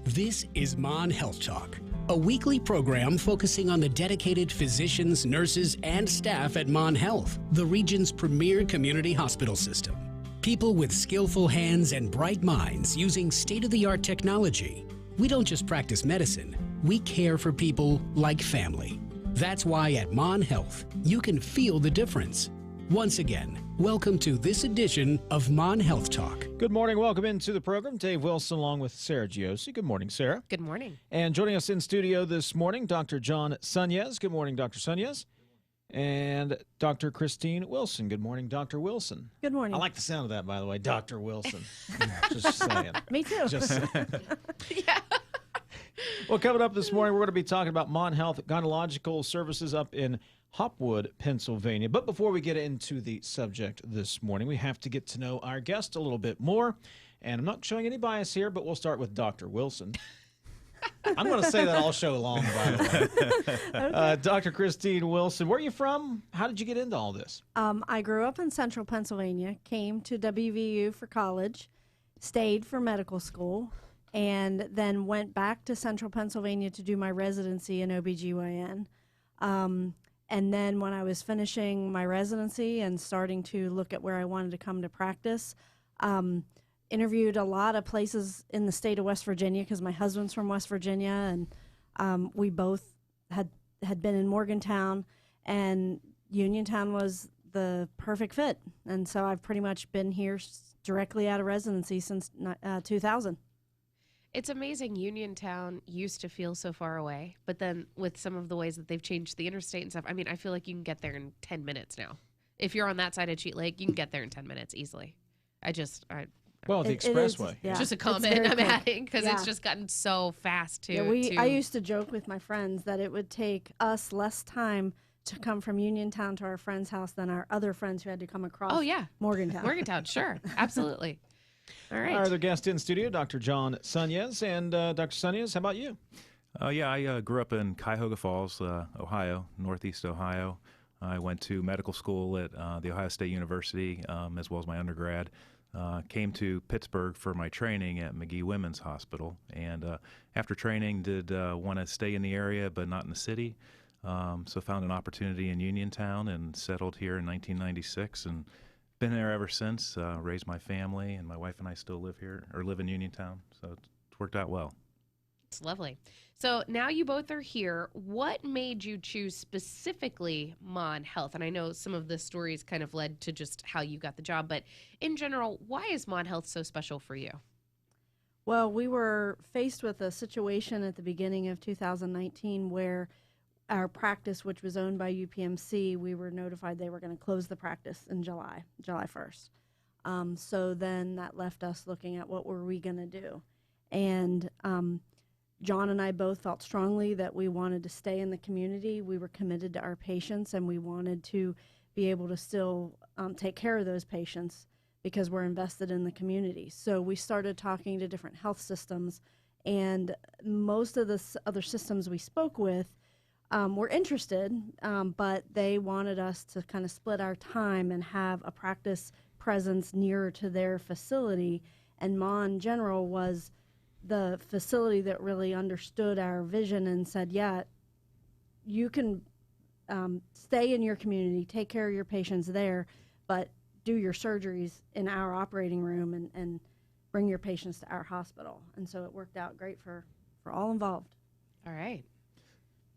This is Mon Health Talk, a weekly program focusing on the dedicated physicians, nurses, and staff at Mon Health, the region's premier community hospital system. People with skillful hands and bright minds using state-of-the-art technology. We don't just practice medicine, we care for people like family. That's why at Mon Health, you can feel the difference. Once again, welcome to this edition of Mon Health Talk. Good morning. Welcome into the program. Dave Wilson along with Sarah Giosi. Good morning, Sarah. Good morning. And joining us in studio this morning, Dr. John Sunyecz. Good morning, Dr. Sunyecz. And Dr. Christine Wilson. Good morning, Dr. Wilson. Good morning. I like the sound of that, by the way, Dr. Wilson. Just saying. Me too. Just saying. Yeah. Well, coming up this morning, we're going to be talking about Mon Health Gynecological Services up in Hopwood, Pennsylvania. But before we get into the subject this morning, we have to get to know our guest a little bit more. And I'm not showing any bias here, but we'll start with Dr. Wilson. I'm going to say that all show long, by the way. Okay. Dr. Christine Wilson, where are you from? How did you get into all this? I grew up in central Pennsylvania, came to WVU for college, stayed for medical school, and then went back to central Pennsylvania to do my residency in OBGYN. And then when I was finishing my residency and starting to look at where I wanted to come to practice, interviewed a lot of places in the state of West Virginia because my husband's from West Virginia, and we both had been in Morgantown, and Uniontown was the perfect fit. And so I've pretty much been here directly out of residency since 2000. It's amazing. Uniontown used to feel so far away, but then with some of the ways that they've changed the interstate and stuff, I mean, I feel like you can get there in 10 minutes now. If you're on that side of Cheat Lake, you can get there in 10 minutes easily. Well, the expressway. Yeah. Just a comment I'm adding because it's just gotten so fast too. Yeah, I used to joke with my friends that it would take us less time to come from Uniontown to our friend's house than our other friends who had to come across Morgantown. Morgantown, sure. Absolutely. All right. Our other guest in studio, Dr. John Sunyecz. And Dr. Sunyecz, how about you? I grew up in Cuyahoga Falls, Ohio, northeast Ohio. I went to medical school at the Ohio State University, as well as my undergrad. Came to Pittsburgh for my training at McGee Women's Hospital. And after training, did want to stay in the area, but not in the city. So found an opportunity in Uniontown and settled here in 1996 and been there ever since. Raised my family, and my wife and I still live here, or live in Uniontown. So it's worked out well. It's lovely. So now you both are here. What made you choose specifically Mon Health? And I know some of the stories kind of led to just how you got the job, but in general, why is Mon Health so special for you? Well, we were faced with a situation at the beginning of 2019 where our practice, which was owned by UPMC, we were notified they were going to close the practice in July 1st. So then that left us looking at what were we going to do. And John and I both felt strongly that we wanted to stay in the community. We were committed to our patients, and we wanted to be able to still take care of those patients because we're invested in the community. So we started talking to different health systems, and most of the other systems we spoke with were interested, but they wanted us to kind of split our time and have a practice presence nearer to their facility. And Mon General was the facility that really understood our vision and said, yeah, you can stay in your community, take care of your patients there, but do your surgeries in our operating room and bring your patients to our hospital. And so it worked out great for all involved. All right.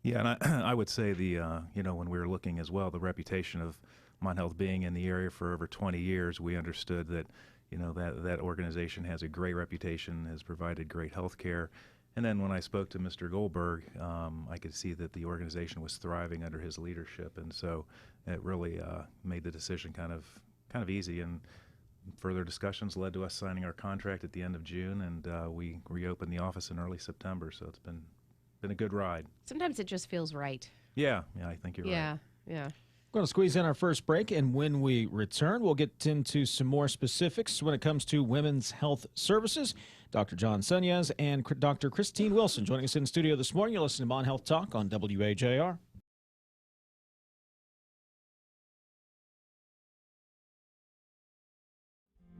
Yeah, and I would say when we were looking as well, the reputation of Mon Health being in the area for over 20 years, we understood that, that organization has a great reputation, has provided great health care. And then when I spoke to Mr. Goldberg, I could see that the organization was thriving under his leadership, and so it really made the decision kind of easy. And further discussions led to us signing our contract at the end of June, and we reopened the office in early September. So it's been a good ride. Sometimes it just feels right. Yeah, I think you're right. Yeah. We're going to squeeze in our first break, and when we return, we'll get into some more specifics when it comes to women's health services. Dr. John Sunyecz and Dr. Christine Wilson joining us in the studio this morning. You're listening to Mon Health Talk on WAJR.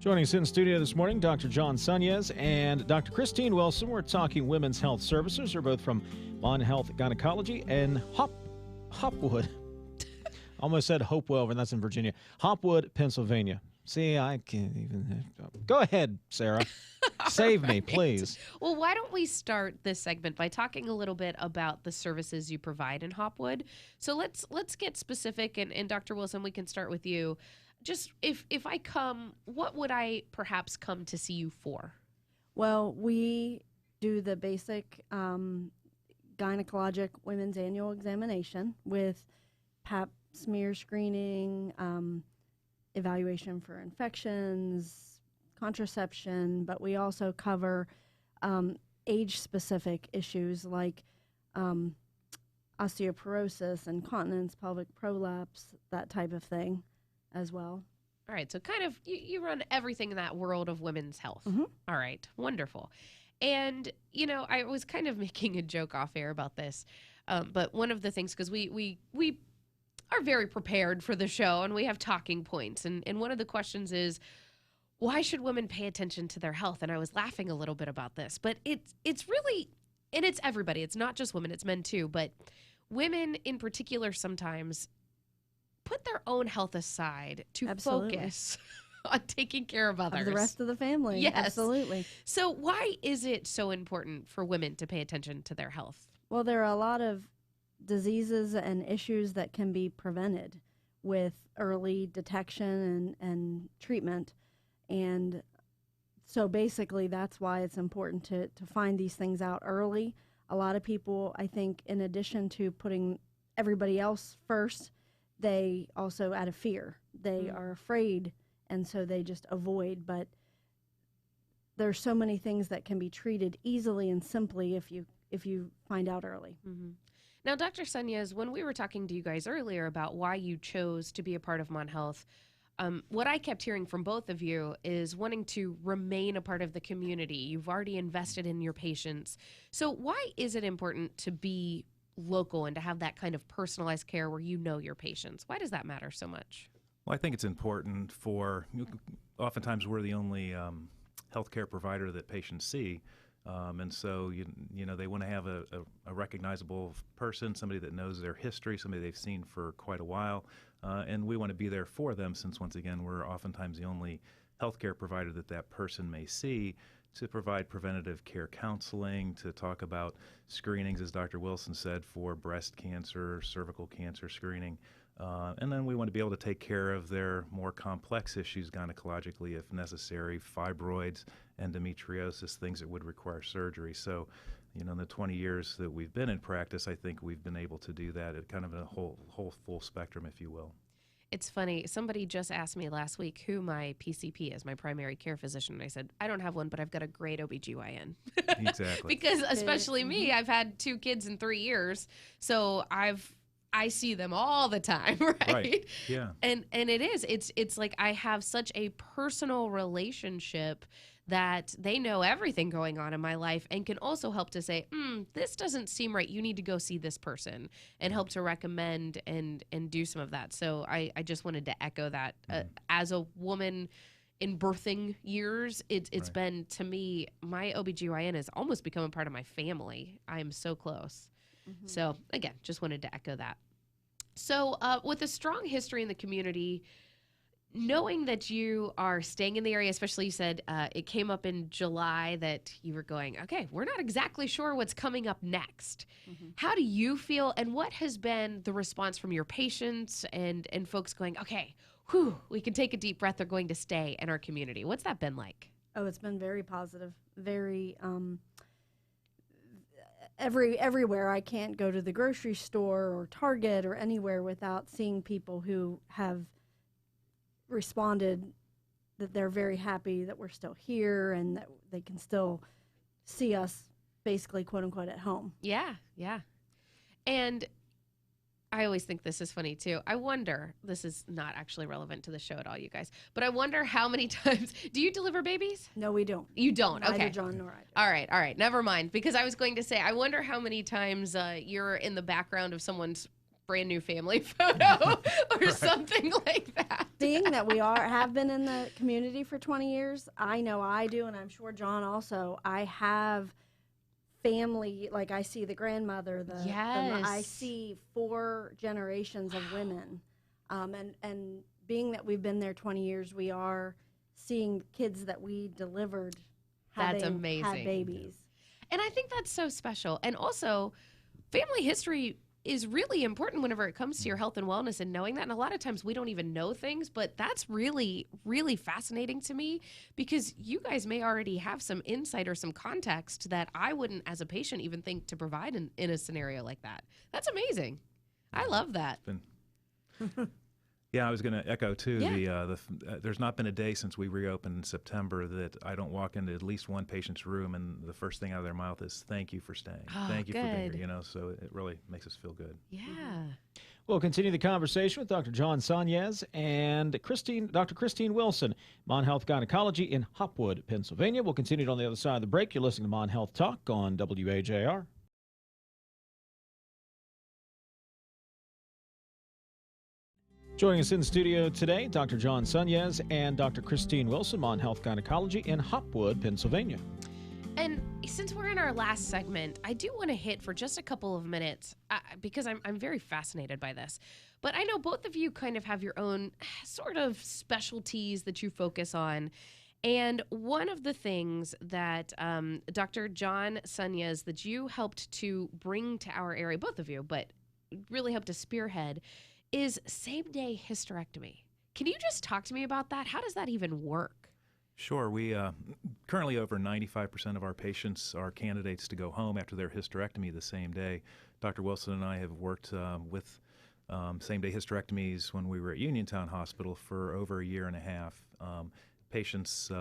Joining us in studio this morning, Dr. John Sunyecz and Dr. Christine Wilson. We're talking women's health services. They're both from Mon Health Gynecology and Hopwood. Almost said Hopewell, and that's in Virginia. Hopwood, Pennsylvania. See, I can't even. Go ahead, Sarah. Save me, please. Well, why don't we start this segment by talking a little bit about the services you provide in Hopwood? So let's get specific, and Dr. Wilson, we can start with you. Just if I come, what would I perhaps come to see you for? Well, we do the basic gynecologic women's annual examination with pap smear screening, evaluation for infections, contraception, but we also cover age-specific issues like osteoporosis, incontinence, pelvic prolapse, that type of thing as well. All right, so kind of you run everything in that world of women's health. Mm-hmm. All right, wonderful. And, I was kind of making a joke off air about this, but one of the things, because we are very prepared for the show and we have talking points, and one of the questions is, why should women pay attention to their health? And I was laughing a little bit about this, but it's really, and it's everybody. It's not just women, it's men too, but women in particular sometimes put their own health aside to Absolutely. focus on taking care of others. Of the rest of the family. Yes. Absolutely. So why is it so important for women to pay attention to their health? Well, there are a lot of diseases and issues that can be prevented with early detection and treatment. And so basically that's why it's important to find these things out early. A lot of people, I think, in addition to putting everybody else first, they also, out of fear, they are afraid, and so they just avoid. But there's so many things that can be treated easily and simply if you find out early. Mm-hmm. Now, Dr. Sunyecz, when we were talking to you guys earlier about why you chose to be a part of Mon Health, what I kept hearing from both of you is wanting to remain a part of the community. You've already invested in your patients. So why is it important to be local and to have that kind of personalized care where you know your patients? Why does that matter so much? Well, I think it's important oftentimes we're the only healthcare provider that patients see. And so, they want to have a recognizable person, somebody that knows their history, somebody they've seen for quite a while. And we want to be there for them since, once again, we're oftentimes the only healthcare provider that person may see, to provide preventative care counseling, to talk about screenings, as Dr. Wilson said, for breast cancer, cervical cancer screening. And then we want to be able to take care of their more complex issues gynecologically if necessary, fibroids, endometriosis, things that would require surgery. So, in the 20 years that we've been in practice, I think we've been able to do that at kind of a whole full spectrum, if you will. It's funny. Somebody just asked me last week who my PCP is, my primary care physician. And I said, I don't have one, but I've got a great OBGYN. Exactly. Because especially me, I've had 2 kids in 3 years. So I see them all the time, right? Right. Yeah. And it's like I have such a personal relationship that they know everything going on in my life and can also help to say, this doesn't seem right. You need to go see this person, and help to recommend and do some of that. So I just wanted to echo that. As a woman in birthing years, it's Right. been, to me, my OBGYN has almost become a part of my family. I am so close. Mm-hmm. So again, just wanted to echo that. So with a strong history in the community, knowing that you are staying in the area, especially you said it came up in July that you were going, okay, we're not exactly sure what's coming up next. Mm-hmm. How do you feel, and what has been the response from your patients and folks going, okay, whew, we can take a deep breath, they're going to stay in our community? What's that been like? Oh, it's been very positive. Very everywhere. I can't go to the grocery store or Target or anywhere without seeing people who have responded that they're very happy that we're still here and that they can still see us basically, quote unquote, at home. Yeah, yeah. And I always think this is funny too. I wonder, this is not actually relevant to the show at all, you guys, but I wonder how many times, do you deliver babies? No, we don't. You don't? Neither Okay. John nor I do. All right. Never mind. Because I was going to say, I wonder how many times you're in the background of someone's brand new family photo or something like that. Being that we have been in the community for 20 years, I know I do, and I'm sure John also. I have family, like I see the grandmother, I see 4 generations of women, and being that we've been there 20 years, we are seeing kids that we delivered That's had amazing. babies. And I think that's so special. And also, family history is really important whenever it comes to your health and wellness and knowing that. And a lot of times we don't even know things, but that's really, really fascinating to me because you guys may already have some insight or some context that I wouldn't, as a patient, even think to provide in a scenario like that. That's amazing. I love that. Yeah, I was going to echo too. Yeah. There's not been a day since we reopened in September that I don't walk into at least one patient's room and the first thing out of their mouth is "Thank you for staying, thank you for being here." Good. You know, so it really makes us feel good. Yeah. We'll continue the conversation with Dr. John Sunyecz and Dr. Christine Wilson, Mon Health Gynecology in Hopwood, Pennsylvania. We'll continue it on the other side of the break. You're listening to Mon Health Talk on WAJR. Joining us in the studio today, Dr. John Sunyecz and Dr. Christine Wilson, Mon Health Gynecology in Hopwood, Pennsylvania. And since we're in our last segment, I do want to hit for just a couple of minutes because I'm very fascinated by this. But I know both of you kind of have your own sort of specialties that you focus on. And one of the things that Dr. John Sunyecz, that you helped to bring to our area, both of you, but really helped to spearhead, is same-day hysterectomy. Can you just talk to me about that? How does that even work? Sure. We currently over 95% of our patients are candidates to go home after their hysterectomy the same day. Dr. Wilson and I have worked with same-day hysterectomies when we were at Uniontown Hospital for over a year and a half. Patients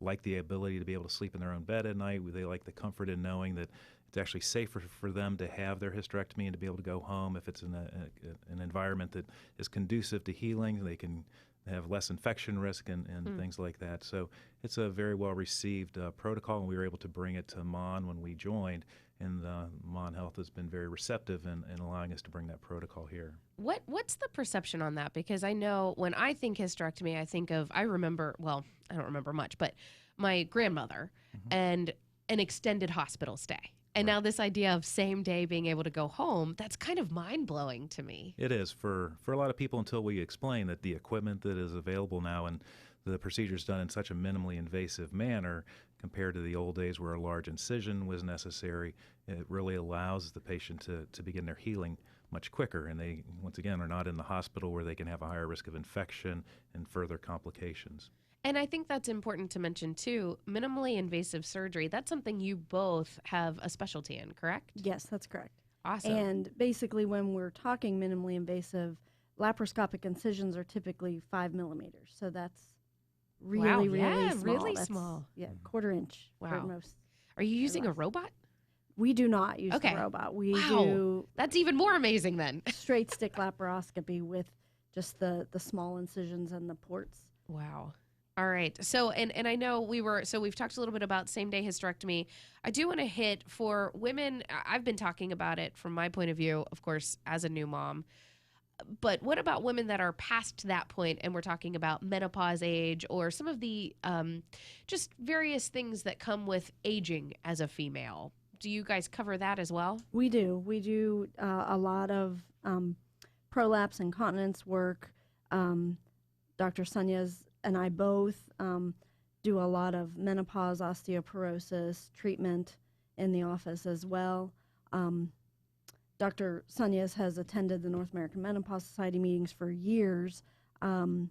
like the ability to be able to sleep in their own bed at night. They like the comfort in knowing that it's actually safer for them to have their hysterectomy and to be able to go home if it's in an environment that is conducive to healing. They can have less infection risk and things like that. So it's a very well-received protocol, and we were able to bring it to Mon when we joined, and Mon Health has been very receptive in allowing us to bring that protocol here. What's the perception on that? Because I know when I think hysterectomy, I remember, well, I don't remember much, but my grandmother and an extended hospital stay. And now this idea of same day being able to go home, that's kind of mind-blowing to me. It is for a lot of people until we explain that the equipment that is available now and the procedures done in such a minimally invasive manner compared to the old days where a large incision was necessary, it really allows the patient to begin their healing much quicker. And they, once again, are not in the hospital where they can have a higher risk of infection and further complications. And I think that's important to mention, too. Minimally invasive surgery, that's something you both have a specialty in, correct? Yes, that's correct. Awesome. And basically, when we're talking minimally invasive, laparoscopic incisions are typically 5 millimeters. So that's really, really small. Really That's, small. Yeah, quarter inch for Wow. most. Are you using a robot? We do not use Okay. the robot. We Wow. do That's even more amazing then. straight stick laparoscopy with just the small incisions and the ports. Wow. All right. So, and I know we've talked a little bit about same-day hysterectomy. I do want to hit for women. I've been talking about it from my point of view, of course, as a new mom. But what about women that are past that point, and we're talking about menopause age or some of the just various things that come with aging as a female? Do you guys cover that as well? We do. We do a lot of prolapse and continence work. Dr. Sunyecz and I both do a lot of menopause, osteoporosis treatment in the office as well. Dr. Sunyecz has attended the North American Menopause Society meetings for years. And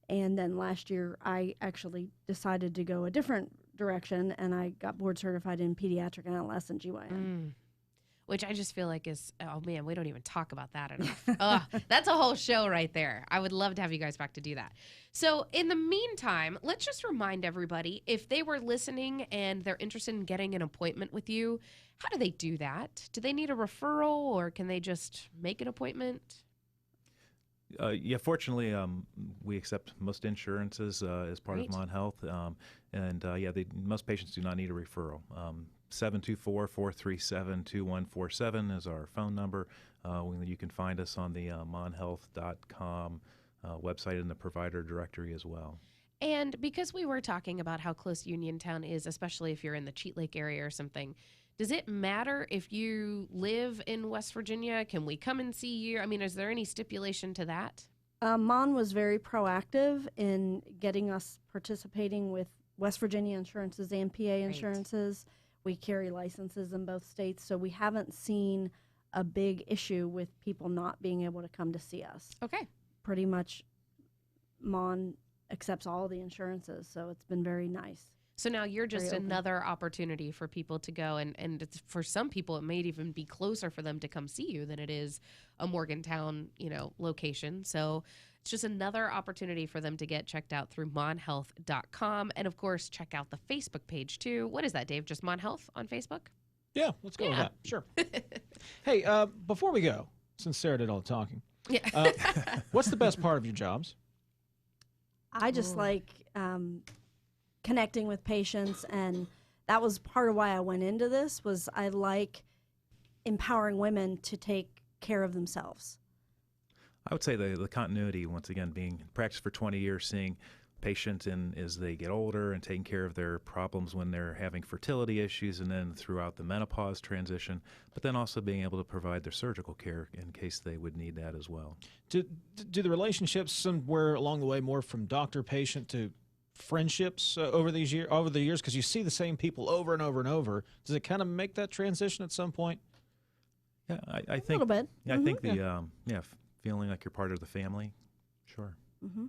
then last year, I actually decided to go a different direction, and I got board certified in pediatric and adolescent GYN. Which I just feel like is, oh man, we don't even talk about that enough. That's a whole show right there. I would love to have you guys back to do that. So in the meantime, let's just remind everybody, if they were listening and they're interested in getting an appointment with you, how do they do that? Do they need a referral, or can they just make an appointment? Yeah, fortunately, we accept most insurances as part Great. of Mon Health, and most patients do not need a referral. 724-437-2147 is our phone number. You can find us on the monhealth.com website in the provider directory as well. And because we were talking about how close Uniontown is, especially if you're in the Cheat Lake area or something, does it matter if you live in West Virginia? Can we come and see you? I mean, is there any stipulation to that? Mon was very proactive in getting us participating with West Virginia insurances and PA insurances. We carry licenses in both states, so we haven't seen a big issue with people not being able to come to see us. Okay. Pretty much Mon accepts all the insurances, so it's been very nice. So now you're just Very open. another opportunity for people to go, and it's, for some people, it may even be closer for them to come see you than it is a Morgantown, location. So it's just another opportunity for them to get checked out through monhealth.com. And of course, check out the Facebook page too. What is that, Dave? Just Mon Health on Facebook? Yeah, let's go with Yeah. that. Sure. Hey, before we go, since Sarah did all the talking, Yeah. what's the best part of your jobs? I just like connecting with patients, and that was part of why I went into this. Was I like empowering women to take care of themselves. I would say the continuity, once again, being practiced for 20 years, seeing patients as they get older and taking care of their problems when they're having fertility issues and then throughout the menopause transition, but then also being able to provide their surgical care in case they would need that as well. Do the relationships somewhere along the way more from doctor-patient to friendships over the years? Because you see the same people over and over and over. Does it kind of make that transition at some point? Yeah, I think A little bit. Yeah, I think feeling like you're part of the family, sure. Mm-hmm.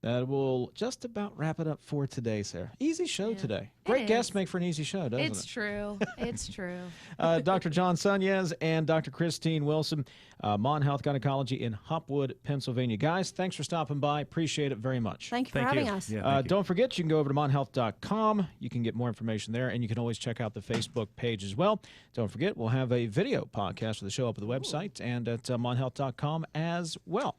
That will just about wrap it up for today, Sarah. Easy show today. It Great is. guests make for an easy show, doesn't It's it? true. It's true. Dr. John Sunyecz and Dr. Christine Wilson, Mon Health Gynecology in Hopwood, Pennsylvania. Guys, thanks for stopping by. Appreciate it very much. Thank you for Thank having you. us. Yeah, thank you. Don't forget, you can go over to monhealth.com. You can get more information there, and you can always check out the Facebook page as well. Don't forget, we'll have a video podcast of the show up at the website and at monhealth.com as well.